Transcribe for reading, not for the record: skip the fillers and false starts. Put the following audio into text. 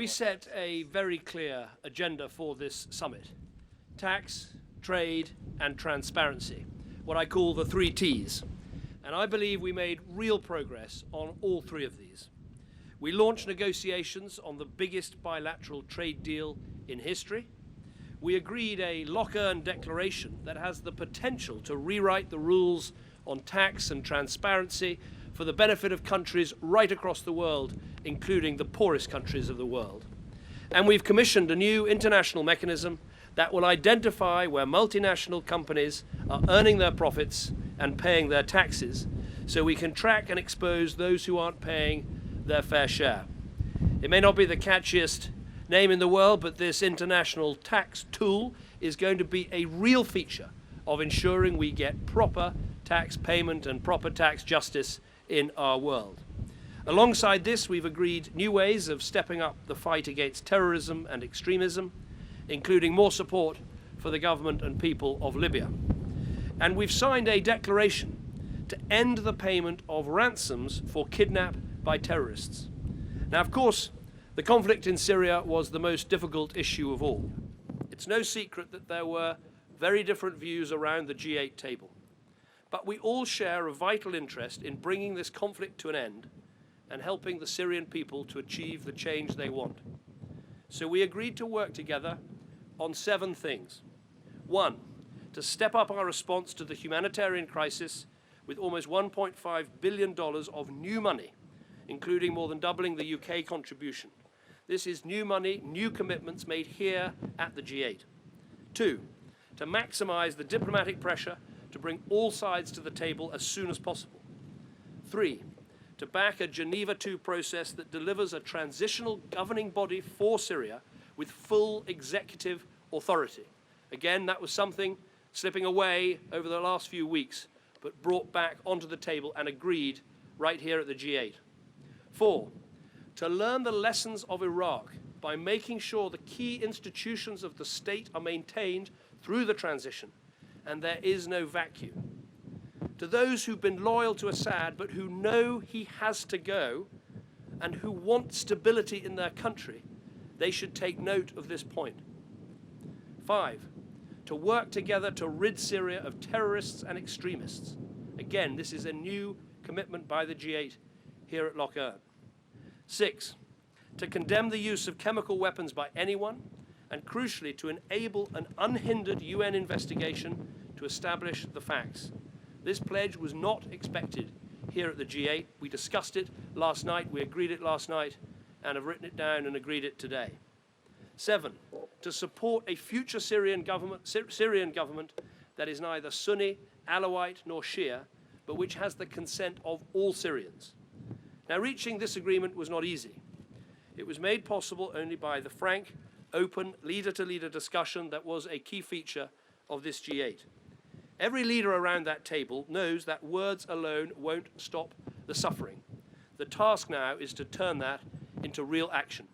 We set a very clear agenda for this summit: tax, trade, and transparency, what I call the 3 T's. And I believe we made real progress on all 3 of these. We launched negotiations on the biggest bilateral trade deal in history. We agreed a Lochern declaration that has the potential to rewrite the rules on tax and transparency for the benefit of countries right across the world, including the poorest countries of the world. And we've commissioned a new international mechanism that will identify where multinational companies are earning their profits and paying their taxes, so we can track and expose those who aren't paying their fair share. It may not be the catchiest name in the world, but this international tax tool is going to be a real feature of ensuring we get proper tax payment and proper tax justice in our world. Alongside this, we've agreed new ways of stepping up the fight against terrorism and extremism, including more support for the government and people of Libya. And we've signed a declaration to end the payment of ransoms for kidnap by terrorists. Now, of course, the conflict in Syria was the most difficult issue of all. It's no secret that there were very different views around the G8 table. But we all share a vital interest in bringing this conflict to an end and helping the Syrian people to achieve the change they want. So we agreed to work together on 7 things. 1, to step up our response to the humanitarian crisis with almost $1.5 billion of new money, including more than doubling the UK contribution. This is new money, new commitments made here at the G8. 2, to maximize the diplomatic pressure to bring all sides to the table as soon as possible. 3, to back a Geneva II process that delivers a transitional governing body for Syria with full executive authority. Again, that was something slipping away over the last few weeks, but brought back onto the table and agreed right here at the G8. 4, to learn the lessons of Iraq by making sure the key institutions of the state are maintained through the transition, and there is no vacuum. To those who've been loyal to Assad but who know he has to go and who want stability in their country, they should take note of this point. 5, to work together to rid Syria of terrorists and extremists. Again, this is a new commitment by the G8 here at Lochern. 6, to condemn the use of chemical weapons by anyone, and crucially to enable an unhindered UN investigation to establish the facts. This pledge was not expected here at the G8. We discussed it last night, we agreed it last night, and have written it down and agreed it today. 7, to support a future Syrian government that is neither Sunni, Alawite, nor Shia, but which has the consent of all Syrians. Now, reaching this agreement was not easy. It was made possible only by the frank, open, leader-to-leader discussion that was a key feature of this G8. Every leader around that table knows that words alone won't stop the suffering. The task now is to turn that into real action.